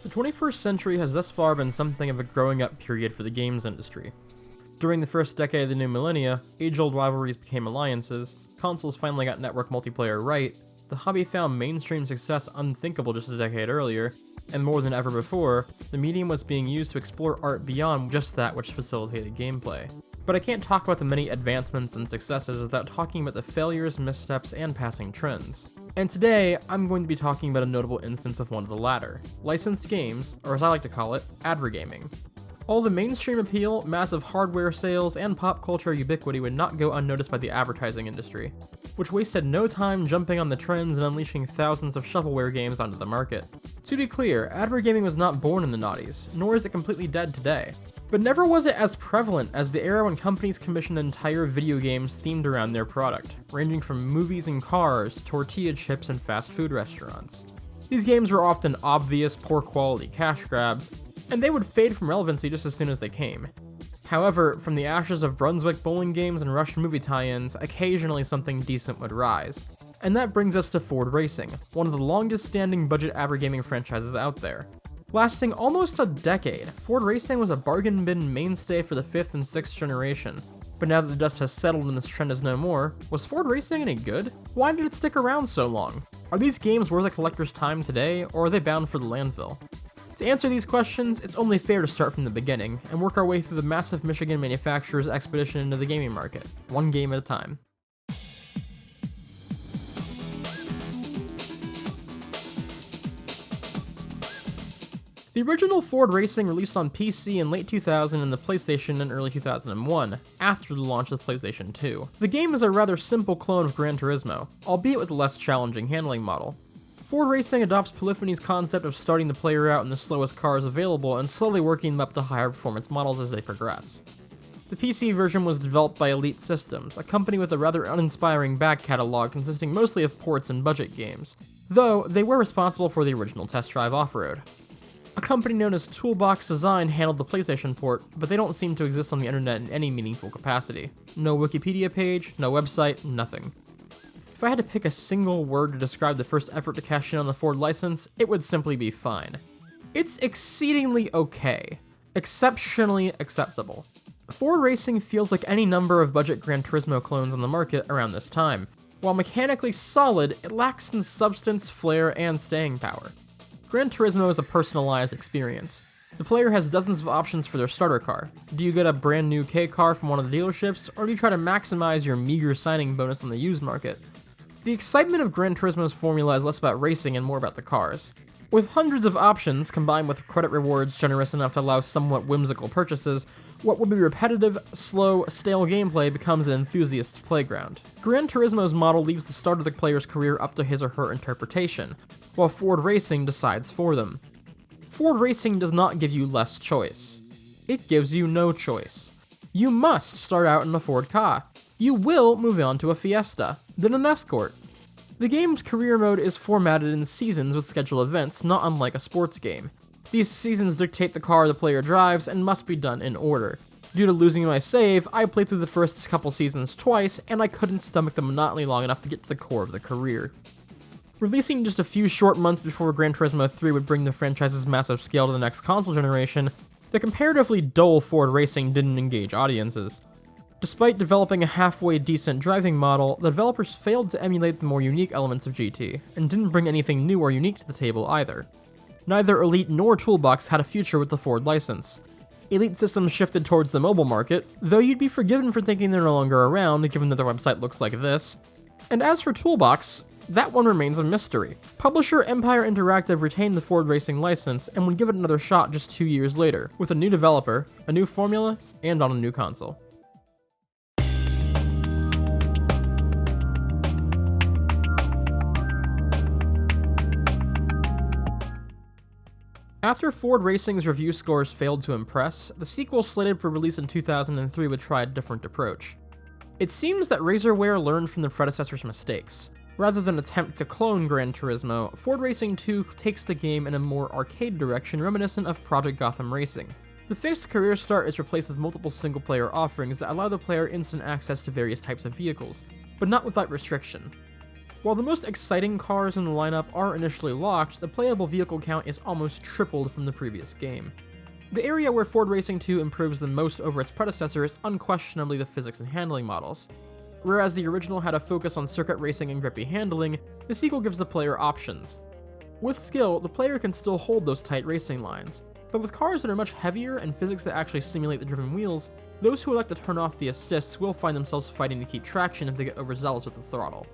The 21st century has thus far been something of a growing up period for the games industry. During the first decade of the new millennia, age-old rivalries became alliances, consoles finally got network multiplayer right, the hobby found mainstream success unthinkable just a decade earlier, and more than ever before, the medium was being used to explore art beyond just that which facilitated gameplay. But I can't talk about the many advancements and successes without talking about the failures, missteps, and passing trends. And today, I'm going to be talking about a notable instance of one of the latter: licensed games, or as I like to call it, advergaming. All the mainstream appeal, massive hardware sales, and pop culture ubiquity would not go unnoticed by the advertising industry, which wasted no time jumping on the trends and unleashing thousands of shovelware games onto the market. To be clear, advergaming was not born in the noughties, nor is it completely dead today. But never was it as prevalent as the era when companies commissioned entire video games themed around their product, ranging from movies and cars to tortilla chips and fast food restaurants. These games were often obvious, poor quality cash grabs, and they would fade from relevancy just as soon as they came. However, from the ashes of Brunswick bowling games and Russian movie tie-ins, occasionally something decent would rise. And that brings us to Ford Racing, one of the longest standing budget advergaming franchises out there. Lasting almost a decade, Ford Racing was a bargain bin mainstay for the 5th and 6th generation. But now that the dust has settled and this trend is no more, was Ford Racing any good? Why did it stick around so long? Are these games worth a collector's time today, or are they bound for the landfill? To answer these questions, it's only fair to start from the beginning, and work our way through the massive Michigan manufacturer's expedition into the gaming market, one game at a time. The original Ford Racing released on PC in late 2000 and the PlayStation in early 2001, after the launch of the PlayStation 2. The game is a rather simple clone of Gran Turismo, albeit with a less challenging handling model. Ford Racing adopts Polyphony's concept of starting the player out in the slowest cars available and slowly working them up to higher performance models as they progress. The PC version was developed by Elite Systems, a company with a rather uninspiring back catalog consisting mostly of ports and budget games, though they were responsible for the original Test Drive Off-Road. A company known as Toolbox Design handled the PlayStation port, but they don't seem to exist on the internet in any meaningful capacity. No Wikipedia page, no website, nothing. If I had to pick a single word to describe the first effort to cash in on the Ford license, it would simply be fine. It's exceedingly okay. Exceptionally acceptable. Ford Racing feels like any number of budget Gran Turismo clones on the market around this time. While mechanically solid, it lacks in substance, flair, and staying power. Gran Turismo is a personalized experience. The player has dozens of options for their starter car. Do you get a brand new K car from one of the dealerships, or do you try to maximize your meager signing bonus on the used market? The excitement of Gran Turismo's formula is less about racing and more about the cars. With hundreds of options, combined with credit rewards generous enough to allow somewhat whimsical purchases, what would be repetitive, slow, stale gameplay becomes an enthusiast's playground. Gran Turismo's model leaves the start of the player's career up to his or her interpretation, while Ford Racing decides for them. Ford Racing does not give you less choice. It gives you no choice. You must start out in a Ford Ka. You will move on to a Fiesta, then an Escort. The game's career mode is formatted in seasons with scheduled events, not unlike a sports game. These seasons dictate the car the player drives and must be done in order. Due to losing my save, I played through the first couple seasons twice, and I couldn't stomach the monotony long enough to get to the core of the career. Releasing just a few short months before Gran Turismo 3 would bring the franchise's massive scale to the next console generation, the comparatively dull Ford Racing didn't engage audiences. Despite developing a halfway decent driving model, the developers failed to emulate the more unique elements of GT, and didn't bring anything new or unique to the table either. Neither Elite nor Toolbox had a future with the Ford license. Elite Systems shifted towards the mobile market, though you'd be forgiven for thinking they're no longer around given that their website looks like this. And as for Toolbox, that one remains a mystery. Publisher Empire Interactive retained the Ford Racing license and would give it another shot just 2 years later, with a new developer, a new formula, and on a new console. After Ford Racing's review scores failed to impress, the sequel slated for release in 2003 would try a different approach. It seems that Razorware learned from the predecessor's mistakes. Rather than attempt to clone Gran Turismo, Ford Racing 2 takes the game in a more arcade direction reminiscent of Project Gotham Racing. The fixed career start is replaced with multiple single-player offerings that allow the player instant access to various types of vehicles, but not without restriction. While the most exciting cars in the lineup are initially locked, the playable vehicle count is almost tripled from the previous game. The area where Ford Racing 2 improves the most over its predecessor is unquestionably the physics and handling models. Whereas the original had a focus on circuit racing and grippy handling, the sequel gives the player options. With skill, the player can still hold those tight racing lines, but with cars that are much heavier and physics that actually simulate the driven wheels, those who elect to turn off the assists will find themselves fighting to keep traction if they get overzealous with the throttle.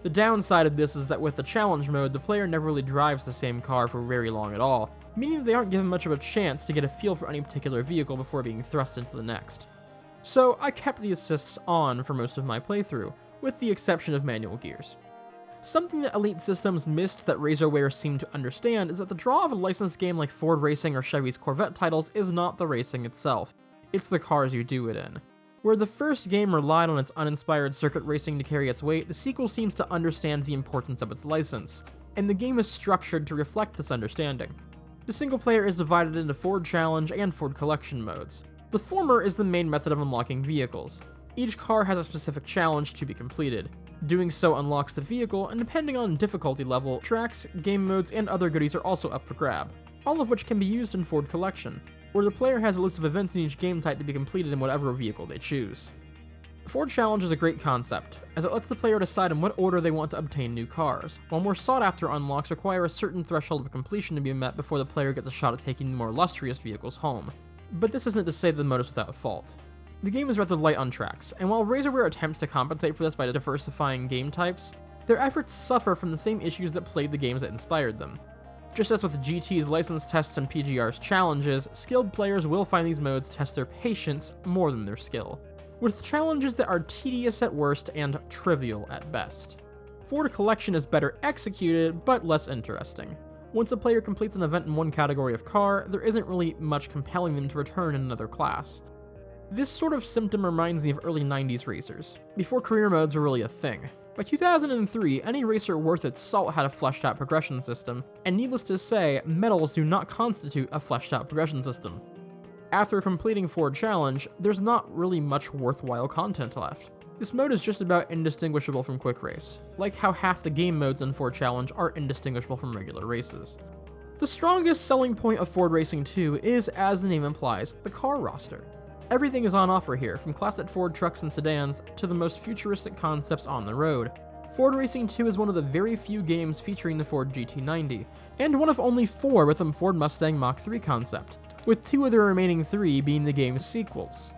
The downside of this is that with the challenge mode, the player never really drives the same car for very long at all, meaning they aren't given much of a chance to get a feel for any particular vehicle before being thrust into the next. So I kept the assists on for most of my playthrough, with the exception of manual gears. Something that Elite Systems missed that Razorware seemed to understand is that the draw of a licensed game like Ford Racing or Chevy's Corvette titles is not the racing itself, it's the cars you do it in. Where the first game relied on its uninspired circuit racing to carry its weight, the sequel seems to understand the importance of its license, and the game is structured to reflect this understanding. The single player is divided into Ford Challenge and Ford Collection modes. The former is the main method of unlocking vehicles. Each car has a specific challenge to be completed. Doing so unlocks the vehicle, and depending on difficulty level, tracks, game modes, and other goodies are also up for grab, all of which can be used in Ford Collection, where the player has a list of events in each game type to be completed in whatever vehicle they choose. Ford Challenge is a great concept, as it lets the player decide in what order they want to obtain new cars, while more sought-after unlocks require a certain threshold of completion to be met before the player gets a shot at taking the more illustrious vehicles home. But this isn't to say that the mode is without fault. The game is rather light on tracks, and while Razorware attempts to compensate for this by diversifying game types, their efforts suffer from the same issues that plagued the games that inspired them. Just as with GT's license tests and PGR's challenges, skilled players will find these modes test their patience more than their skill, with challenges that are tedious at worst and trivial at best. Ford Collection is better executed, but less interesting. Once a player completes an event in one category of car, there isn't really much compelling them to return in another class. This sort of symptom reminds me of early 90s racers, before career modes were really a thing. By 2003, any racer worth its salt had a fleshed out progression system, and needless to say, medals do not constitute a fleshed out progression system. After completing Ford Challenge, there's not really much worthwhile content left. This mode is just about indistinguishable from Quick Race, like how half the game modes in Ford Challenge are indistinguishable from regular races. The strongest selling point of Ford Racing 2 is, as the name implies, the car roster. Everything is on offer here, from classic Ford trucks and sedans to the most futuristic concepts on the road. Ford Racing 2 is one of the very few games featuring the Ford GT90, and one of only 4 with a Ford Mustang Mach 3 concept, with 2 of the remaining 3 being the game's sequels.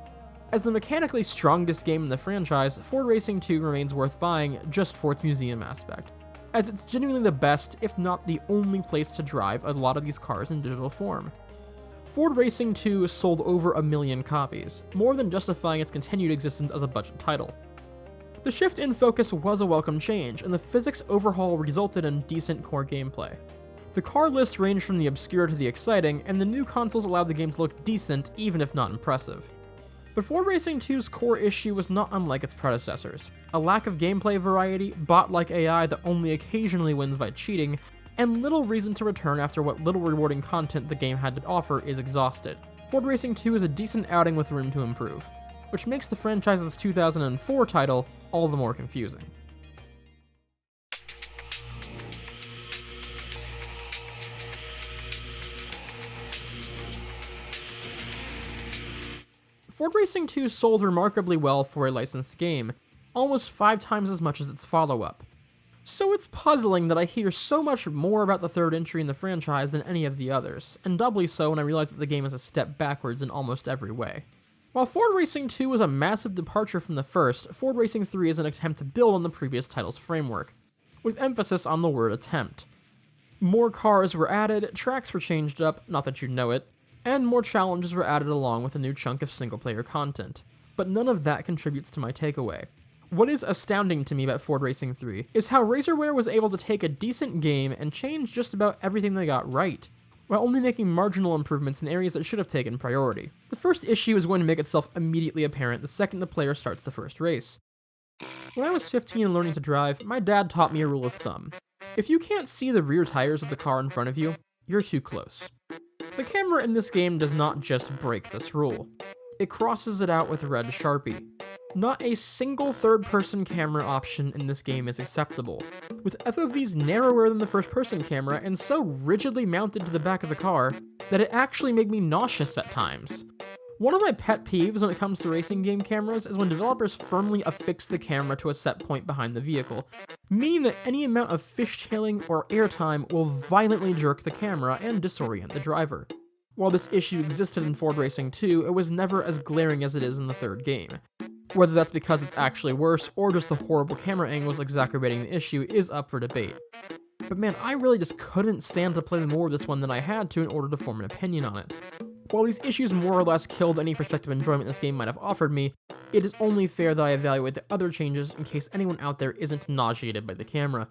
As the mechanically strongest game in the franchise, Ford Racing 2 remains worth buying just for its museum aspect, as it's genuinely the best, if not the only place to drive a lot of these cars in digital form. Ford Racing 2 sold over 1 million copies, more than justifying its continued existence as a budget title. The shift in focus was a welcome change, and the physics overhaul resulted in decent core gameplay. The car lists ranged from the obscure to the exciting, and the new consoles allowed the game to look decent, even if not impressive. But Ford Racing 2's core issue was not unlike its predecessors: a lack of gameplay variety, bot-like AI that only occasionally wins by cheating, and little reason to return after what little rewarding content the game had to offer is exhausted. Ford Racing 2 is a decent outing with room to improve, which makes the franchise's 2004 title all the more confusing. Ford Racing 2 sold remarkably well for a licensed game, almost 5 times as much as its follow-up. So it's puzzling that I hear so much more about the third entry in the franchise than any of the others, and doubly so when I realize that the game is a step backwards in almost every way. While Ford Racing 2 was a massive departure from the first, Ford Racing 3 is an attempt to build on the previous title's framework, with emphasis on the word attempt. More cars were added, tracks were changed up, not that you know it, and more challenges were added along with a new chunk of single-player content, but none of that contributes to my takeaway. What is astounding to me about Ford Racing 3 is how Razorware was able to take a decent game and change just about everything they got right, while only making marginal improvements in areas that should have taken priority. The first issue is going to make itself immediately apparent the second the player starts the first race. When I was 15 and learning to drive, my dad taught me a rule of thumb. If you can't see the rear tires of the car in front of you, you're too close. The camera in this game does not just break this rule. It crosses it out with a red Sharpie. Not a single third-person camera option in this game is acceptable, with FOVs narrower than the first-person camera and so rigidly mounted to the back of the car that it actually made me nauseous at times. One of my pet peeves when it comes to racing game cameras is when developers firmly affix the camera to a set point behind the vehicle, meaning that any amount of fishtailing or airtime will violently jerk the camera and disorient the driver. While this issue existed in Ford Racing 2, it was never as glaring as it is in the third game. Whether that's because it's actually worse or just the horrible camera angles exacerbating the issue is up for debate. But man, I really just couldn't stand to play more of this one than I had to in order to form an opinion on it. While these issues more or less killed any prospective enjoyment this game might have offered me, it is only fair that I evaluate the other changes in case anyone out there isn't nauseated by the camera.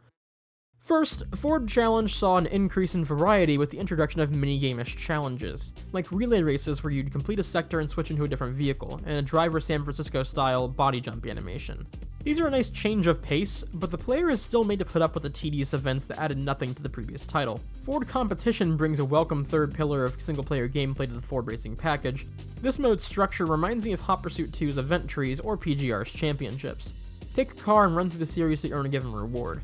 First, Ford Challenge saw an increase in variety with the introduction of minigame-ish challenges, like relay races where you'd complete a sector and switch into a different vehicle, and a Driver San Francisco-style body jump animation. These are a nice change of pace, but the player is still made to put up with the tedious events that added nothing to the previous title. Ford Competition brings a welcome third pillar of single-player gameplay to the Ford Racing package. This mode's structure reminds me of Hot Pursuit 2's Event Trees or PGR's Championships. Pick a car and run through the series to earn a given reward.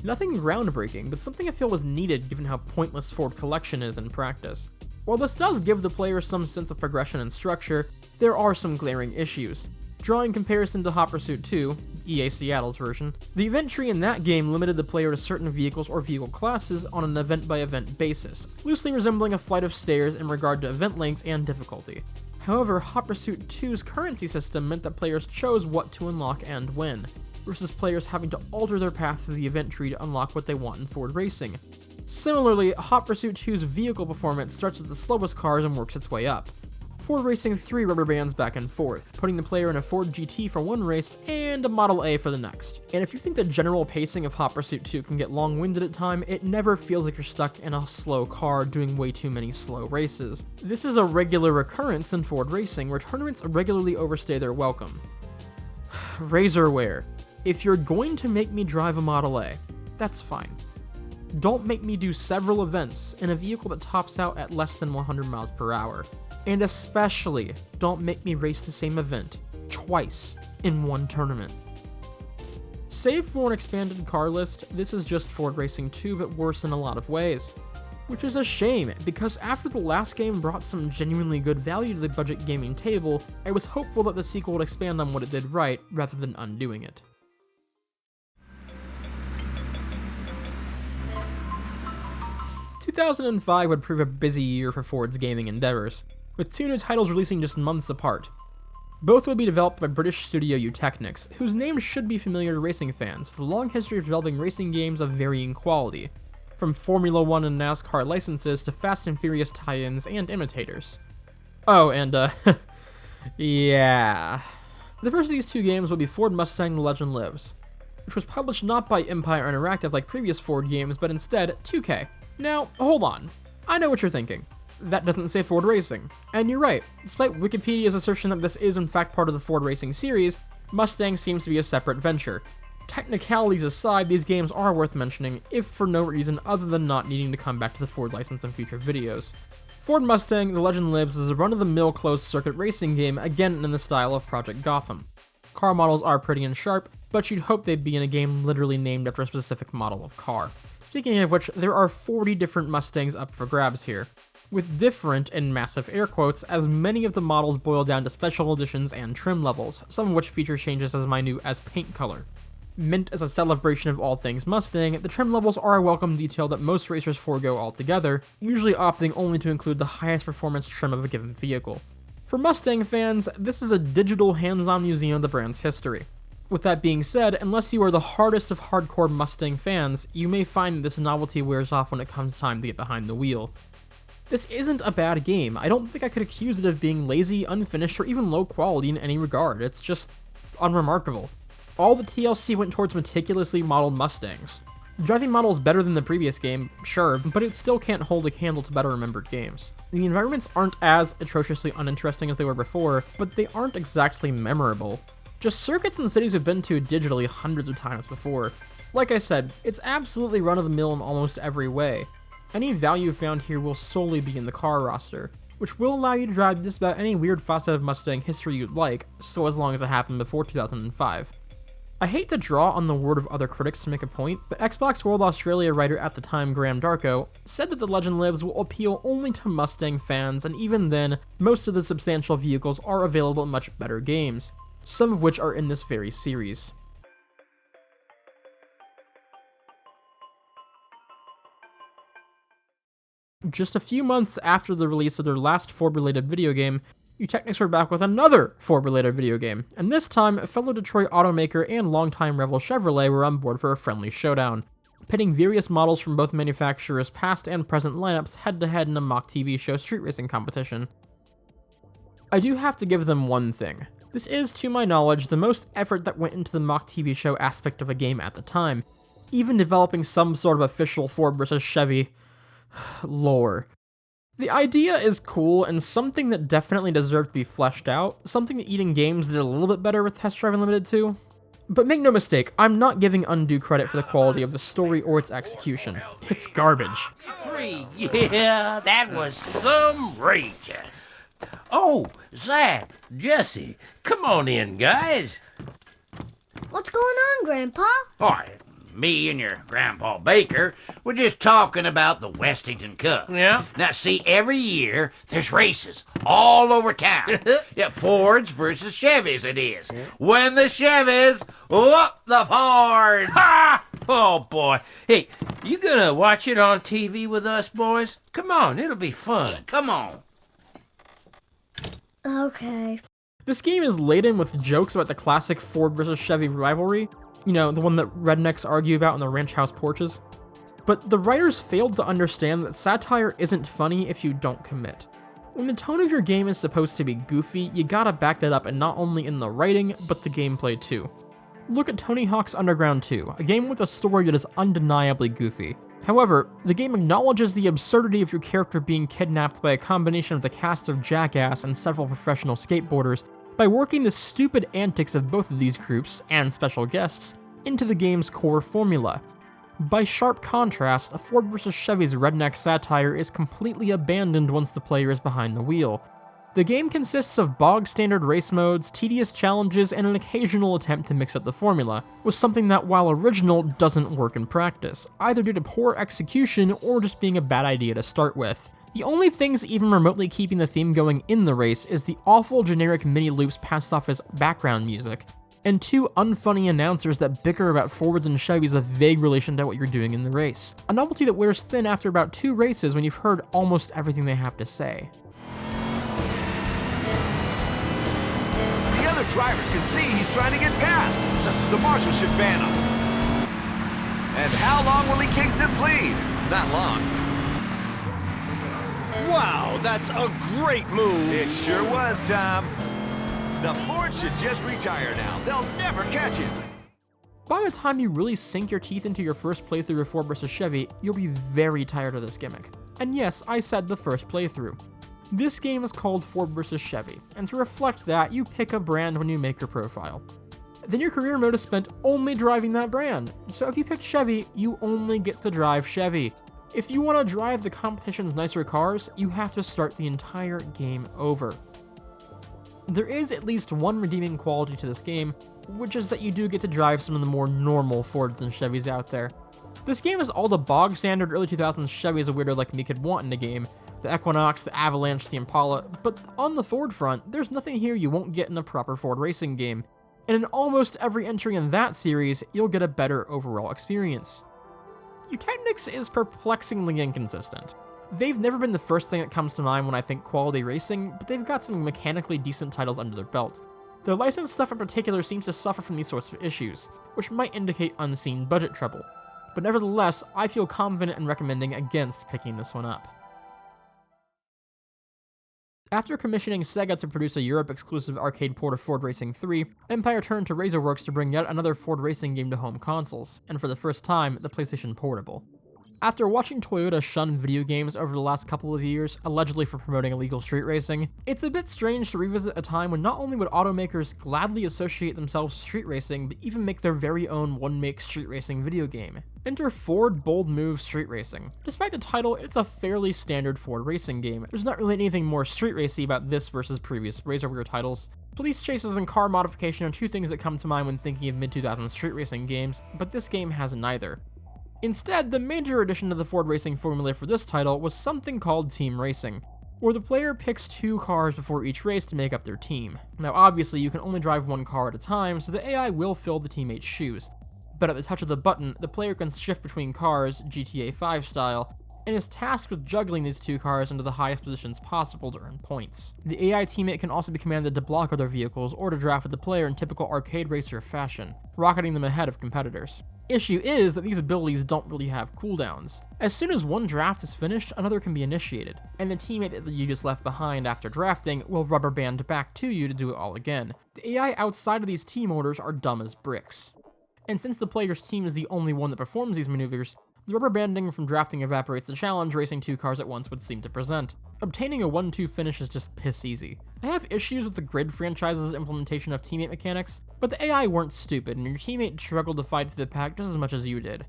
Nothing groundbreaking, but something I feel was needed given how pointless Ford Collection is in practice. While this does give the player some sense of progression and structure, there are some glaring issues. Drawing comparison to Hot Pursuit 2, EA Seattle's version, the event tree in that game limited the player to certain vehicles or vehicle classes on an event-by-event basis, loosely resembling a flight of stairs in regard to event length and difficulty. However, Hot Pursuit 2's currency system meant that players chose what to unlock and when, versus players having to alter their path through the event tree to unlock what they want in Ford Racing. Similarly, Hot Pursuit 2's vehicle performance starts with the slowest cars and works its way up. Ford Racing 3 rubber bands back and forth, putting the player in a Ford GT for one race and a Model A for the next. And if you think the general pacing of Hot Pursuit 2 can get long-winded at times, it never feels like you're stuck in a slow car doing way too many slow races. This is a regular occurrence in Ford Racing, where tournaments regularly overstay their welcome. Razorware. If you're going to make me drive a Model A, that's fine. Don't make me do several events in a vehicle that tops out at less than 100 miles per hour. And especially, don't make me race the same event twice in one tournament. Save for an expanded car list, this is just Ford Racing 2 but worse in a lot of ways. Which is a shame, because after the last game brought some genuinely good value to the budget gaming table, I was hopeful that the sequel would expand on what it did right, rather than undoing it. " 2005 would prove a busy year for Ford's gaming endeavors, with two new titles releasing just months apart. Both would be developed by British studio Eutechnics, whose name should be familiar to racing fans, with a long history of developing racing games of varying quality, from Formula 1 and NASCAR licenses to Fast and Furious tie-ins and imitators. Oh, and yeah. The first of these two games would be Ford Mustang The Legend Lives, which was published not by Empire Interactive like previous Ford games, but instead 2K. Now, hold on. I know what you're thinking. That doesn't say Ford Racing. And you're right. Despite Wikipedia's assertion that this is in fact part of the Ford Racing series, Mustang seems to be a separate venture. Technicalities aside, these games are worth mentioning, if for no reason other than not needing to come back to the Ford license in future videos. Ford Mustang The Legend Lives is a run-of-the-mill closed-circuit racing game, again in the style of Project Gotham. Car models are pretty and sharp, but you'd hope they'd be in a game literally named after a specific model of car. Speaking of which, there are 40 different Mustangs up for grabs here, with different, in massive air quotes, as many of the models boil down to special editions and trim levels, some of which feature changes as minute as paint color. Meant as a celebration of all things Mustang, the trim levels are a welcome detail that most racers forego altogether, usually opting only to include the highest performance trim of a given vehicle. For Mustang fans, this is a digital hands-on museum of the brand's history. With that being said, unless you are the hardest of hardcore Mustang fans, you may find that this novelty wears off when it comes time to get behind the wheel. This isn't a bad game. I don't think I could accuse it of being lazy, unfinished, or even low quality in any regard. It's just unremarkable. All the TLC went towards meticulously modeled Mustangs. The driving model is better than the previous game, sure, but it still can't hold a candle to better remembered games. The environments aren't as atrociously uninteresting as they were before, but they aren't exactly memorable. Just circuits and cities we've been to digitally hundreds of times before. Like I said, it's absolutely run-of-the-mill in almost every way. Any value found here will solely be in the car roster. which will allow you to drive just about any weird facet of Mustang history you'd like, so as long as it happened before 2005. I hate to draw on the word of other critics to make a point, but Xbox World Australia writer at the time, Graham Darko, said that The Legend Lives will appeal only to Mustang fans, and even then, most of the substantial vehicles are available in much better games, some of which are in this very series. Just a few months after the release of their last Ford-related video game, Eutechnyx were back with another Ford-related video game, and this time, fellow Detroit automaker and longtime rival Chevrolet were on board for a friendly showdown, pitting various models from both manufacturers' past and present lineups head-to-head in a mock TV show street racing competition. I do have to give them one thing. This is, to my knowledge, the most effort that went into the mock TV show aspect of a game at the time, even developing some sort of official Ford versus Chevy lore. The idea is cool and something that definitely deserved to be fleshed out, something that Eating Games did a little bit better with Test Drive Unlimited 2. But make no mistake, I'm not giving undue credit for the quality of the story or its execution. It's garbage. Yeah, that was some race. Oh, Zach, Jesse, come on in, guys. What's going on, Grandpa? Boy, me and your Grandpa Baker were just talking about the Westington Cup. Yeah? Now, see, every year there's races all over town. Yeah, Fords versus Chevys it is. When the Chevys whoop the Fords. Ha! Oh, boy. Hey, you gonna watch it on TV with us, boys? Come on, it'll be fun. Come on. Okay. This game is laden with jokes about the classic Ford versus Chevy rivalry, you know, the one that rednecks argue about on the ranch house porches. But the writers failed to understand that satire isn't funny if you don't commit. When the tone of your game is supposed to be goofy, you gotta back that up, and not only in the writing, but the gameplay too. Look at Tony Hawk's Underground 2, a game with a story that is undeniably goofy. However, the game acknowledges the absurdity of your character being kidnapped by a combination of the cast of Jackass and several professional skateboarders by working the stupid antics of both of these groups, and special guests, into the game's core formula. By sharp contrast, Ford vs. Chevy's redneck satire is completely abandoned once the player is behind the wheel. The game consists of bog-standard race modes, tedious challenges, and an occasional attempt to mix up the formula, with something that, while original, doesn't work in practice, either due to poor execution or just being a bad idea to start with. The only things even remotely keeping the theme going in the race is the awful generic mini loops passed off as background music, and two unfunny announcers that bicker about Fords and Chevys of vague relation to what you're doing in the race. A novelty that wears thin after about 2 races when you've heard almost everything they have to say. The other drivers can see he's trying to get past. The marshal should ban him. And how long will he keep this lead? Not long. Wow, that's a great move. It sure was, Tom. The Ford should just retire now. They'll never catch him. By the time you really sink your teeth into your first playthrough of Ford vs. Chevy, you'll be very tired of this gimmick. And yes, I said the first playthrough. This game is called Ford vs. Chevy, and to reflect that, you pick a brand when you make your profile. Then your career mode is spent only driving that brand, so if you pick Chevy, you only get to drive Chevy. If you want to drive the competition's nicer cars, you have to start the entire game over. There is at least one redeeming quality to this game, which is that you do get to drive some of the more normal Fords and Chevys out there. This game is all the bog standard early 2000s Chevys a weirdo like me could want in a game. The Equinox, the Avalanche, the Impala, but on the Ford front, there's nothing here you won't get in a proper Ford racing game. And in almost every entry in that series, you'll get a better overall experience. Eutechnyx is perplexingly inconsistent. They've never been the first thing that comes to mind when I think quality racing, but they've got some mechanically decent titles under their belt. Their licensed stuff in particular seems to suffer from these sorts of issues, which might indicate unseen budget trouble. But nevertheless, I feel confident in recommending against picking this one up. After commissioning Sega to produce a Europe-exclusive arcade port of Ford Racing 3, Empire turned to Razorworks to bring yet another Ford racing game to home consoles, and for the first time, the PlayStation Portable. After watching Toyota shun video games over the last couple of years, allegedly for promoting illegal street racing, it's a bit strange to revisit a time when not only would automakers gladly associate themselves with street racing, but even make their very own one-make street racing video game. Enter Ford Bold Move Street Racing. Despite the title, it's a fairly standard Ford racing game. There's not really anything more street racy about this versus previous RazorWire titles. Police chases and car modification are two things that come to mind when thinking of mid-2000s street racing games, but this game has neither. Instead, the major addition to the Ford racing formula for this title was something called Team Racing, where the player picks 2 cars before each race to make up their team. Now obviously you can only drive 1 car at a time, so the AI will fill the teammate's shoes, but at the touch of the button, the player can shift between cars, GTA 5 style, and is tasked with juggling these 2 cars into the highest positions possible to earn points. The AI teammate can also be commanded to block other vehicles or to draft with the player in typical arcade racer fashion, rocketing them ahead of competitors. Issue is that these abilities don't really have cooldowns. As soon as one draft is finished, another can be initiated, and the teammate that you just left behind after drafting will rubber band back to you to do it all again. The AI outside of these team orders are dumb as bricks. And since the player's team is the only one that performs these maneuvers, the rubber banding from drafting evaporates the challenge racing 2 cars at once would seem to present. Obtaining a 1-2 finish is just piss easy. I have issues with the Grid franchise's implementation of teammate mechanics, but the AI weren't stupid, and your teammate struggled to fight through the pack just as much as you did.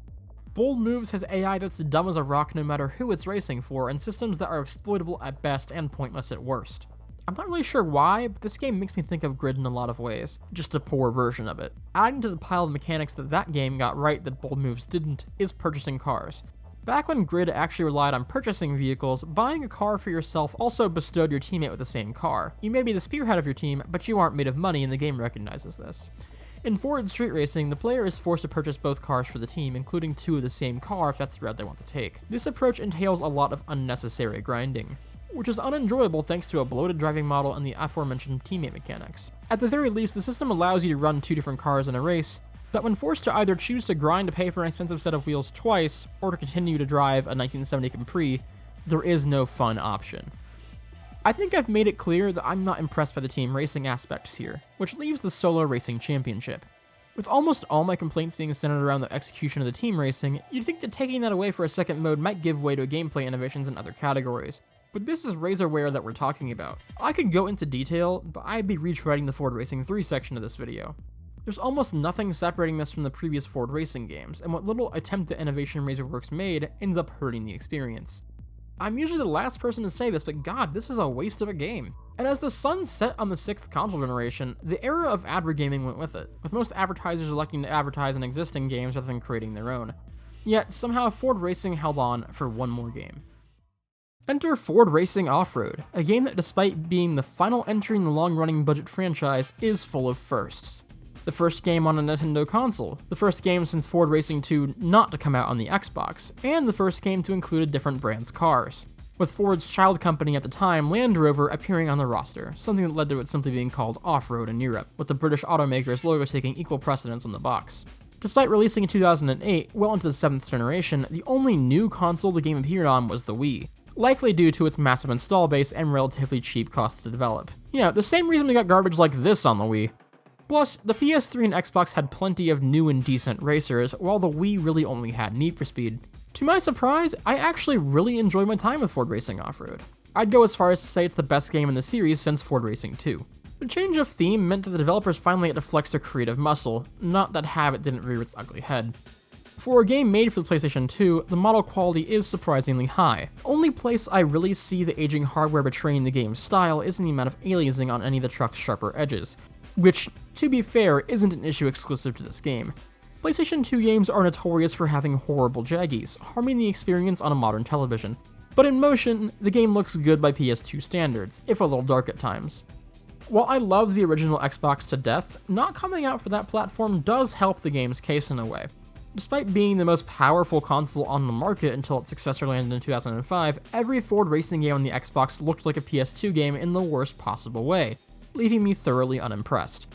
Bold Moves has AI that's dumb as a rock no matter who it's racing for, and systems that are exploitable at best and pointless at worst. I'm not really sure why, but this game makes me think of Grid in a lot of ways, just a poor version of it. Adding to the pile of mechanics that game got right that Bold Moves didn't, is purchasing cars. Back when Grid actually relied on purchasing vehicles, buying a car for yourself also bestowed your teammate with the same car. You may be the spearhead of your team, but you aren't made of money and the game recognizes this. In Ford Street Racing, the player is forced to purchase both cars for the team, including 2 of the same car if that's the route they want to take. This approach entails a lot of unnecessary grinding, which is unenjoyable thanks to a bloated driving model and the aforementioned teammate mechanics. At the very least, the system allows you to run 2 different cars in a race, but when forced to either choose to grind to pay for an expensive set of wheels twice, or to continue to drive a 1970 Capri, there is no fun option. I think I've made it clear that I'm not impressed by the team racing aspects here, which leaves the solo racing championship. With almost all my complaints being centered around the execution of the team racing, you'd think that taking that away for a second mode might give way to gameplay innovations in other categories. But this is RazorWire that we're talking about. I could go into detail, but I'd be retreading the Ford Racing 3 section of this video. There's almost nothing separating this from the previous Ford racing games, and what little attempt at innovation RazorWorks made ends up hurting the experience. I'm usually the last person to say this, but god, this is a waste of a game. And as the sun set on the 6th console generation, the era of advergaming went with it, with most advertisers electing to advertise on existing games rather than creating their own. Yet, somehow Ford Racing held on for one more game. Enter Ford Racing Off-Road, a game that despite being the final entry in the long-running budget franchise, is full of firsts. The first game on a Nintendo console, the first game since Ford Racing 2 not to come out on the Xbox, and the first game to include a different brand's cars, with Ford's child company at the time, Land Rover, appearing on the roster, something that led to it simply being called Off-Road in Europe, with the British automaker's logo taking equal precedence on the box. Despite releasing in 2008, well into the 7th generation, the only new console the game appeared on was the Wii, likely due to its massive install base and relatively cheap cost to develop. You know, the same reason we got garbage like this on the Wii. Plus, the PS3 and Xbox had plenty of new and decent racers, while the Wii really only had Need for Speed. To my surprise, I actually really enjoyed my time with Ford Racing Off-Road. I'd go as far as to say it's the best game in the series since Ford Racing 2. The change of theme meant that the developers finally had to flex their creative muscle, not that habit didn't rear its ugly head. For a game made for the PlayStation 2, the model quality is surprisingly high. The only place I really see the aging hardware betraying the game's style is in the amount of aliasing on any of the truck's sharper edges, which, to be fair, isn't an issue exclusive to this game. PlayStation 2 games are notorious for having horrible jaggies, harming the experience on a modern television. But in motion, the game looks good by PS2 standards, if a little dark at times. While I love the original Xbox to death, not coming out for that platform does help the game's case in a way. Despite being the most powerful console on the market until its successor landed in 2005, every Ford racing game on the Xbox looked like a PS2 game in the worst possible way, leaving me thoroughly unimpressed.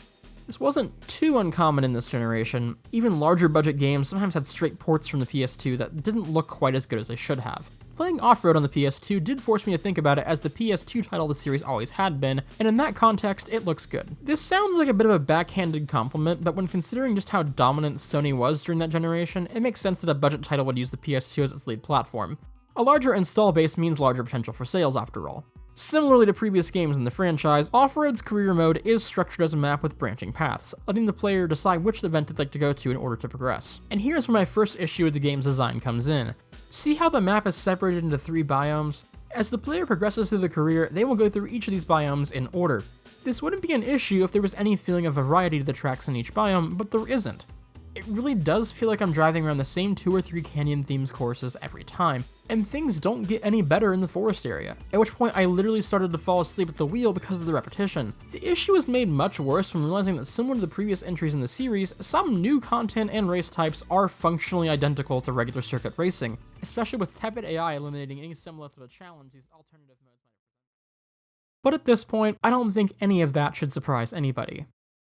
This wasn't too uncommon in this generation. Even larger budget games sometimes had straight ports from the PS2 that didn't look quite as good as they should have. Playing Off-Road on the PS2 did force me to think about it as the PS2 title the series always had been, and in that context, it looks good. This sounds like a bit of a backhanded compliment, but when considering just how dominant Sony was during that generation, it makes sense that a budget title would use the PS2 as its lead platform. A larger install base means larger potential for sales after all. Similarly to previous games in the franchise, Off-Road's career mode is structured as a map with branching paths, letting the player decide which event they'd like to go to in order to progress. And here's where my first issue with the game's design comes in. See how the map is separated into 3 biomes? As the player progresses through the career, they will go through each of these biomes in order. This wouldn't be an issue if there was any feeling of variety to the tracks in each biome, but there isn't. It really does feel like I'm driving around the same 2 or 3 canyon-themed courses every time, and things don't get any better in the forest area, at which point I literally started to fall asleep at the wheel because of the repetition. The issue is made much worse from realizing that similar to the previous entries in the series, some new content and race types are functionally identical to regular circuit racing, especially with tepid AI eliminating any semblance of a challenge these alternative modes might present. But at this point, I don't think any of that should surprise anybody.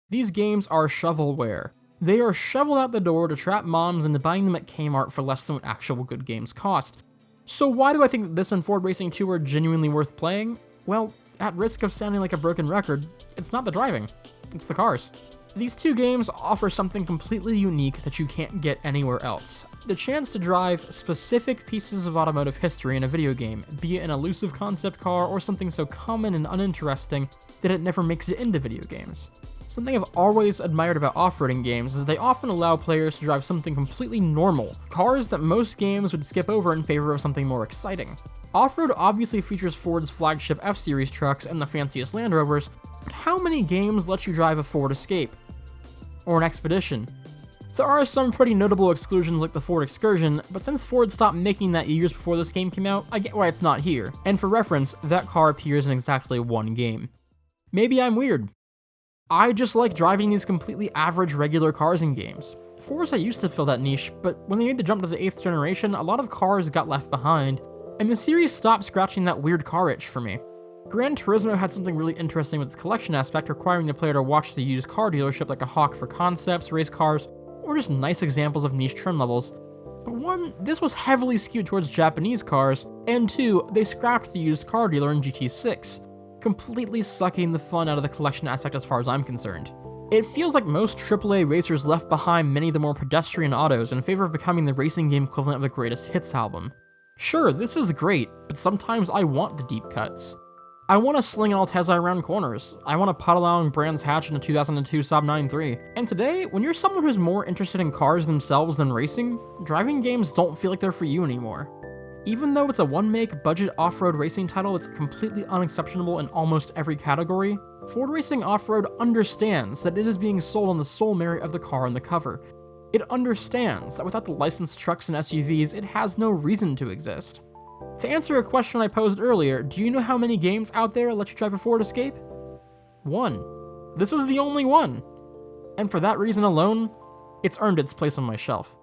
These games are shovelware. They are shoveled out the door to trap moms into buying them at Kmart for less than what actual good games cost. So why do I think that this and Ford Racing 2 are genuinely worth playing? Well, at risk of sounding like a broken record, it's not the driving, it's the cars. These 2 games offer something completely unique that you can't get anywhere else. The chance to drive specific pieces of automotive history in a video game, be it an elusive concept car or something so common and uninteresting that it never makes it into video games. Something I've always admired about off-roading games is they often allow players to drive something completely normal, cars that most games would skip over in favor of something more exciting. Off-road obviously features Ford's flagship F-Series trucks and the fanciest Land Rovers, but how many games let you drive a Ford Escape? Or an Expedition? There are some pretty notable exclusions like the Ford Excursion, but since Ford stopped making that years before this game came out, I get why it's not here, and for reference, that car appears in exactly 1 game. Maybe I'm weird. I just like driving these completely average regular cars in games. Forza used to fill that niche, but when they made the jump to the 8th generation, a lot of cars got left behind, and the series stopped scratching that weird car itch for me. Gran Turismo had something really interesting with its collection aspect, requiring the player to watch the used car dealership like a hawk for concepts, race cars, or just nice examples of niche trim levels. But 1, this was heavily skewed towards Japanese cars, and 2, they scrapped the used car dealer in GT6. Completely sucking the fun out of the collection aspect as far as I'm concerned. It feels like most AAA racers left behind many of the more pedestrian autos in favor of becoming the racing game equivalent of the Greatest Hits album. Sure, this is great, but sometimes I want the deep cuts. I want to sling an Altezza around corners. I want to putt along Brands Hatch in a 2002 Saab 9.3. And today, when you're someone who's more interested in cars themselves than racing, driving games don't feel like they're for you anymore. Even though it's a one-make, budget off-road racing title that's completely unexceptionable in almost every category, Ford Racing Off-Road understands that it is being sold on the sole merit of the car on the cover. It understands that without the licensed trucks and SUVs, it has no reason to exist. To answer a question I posed earlier, do you know how many games out there let you drive a Ford Escape? 1. This is the only one. And for that reason alone, it's earned its place on my shelf.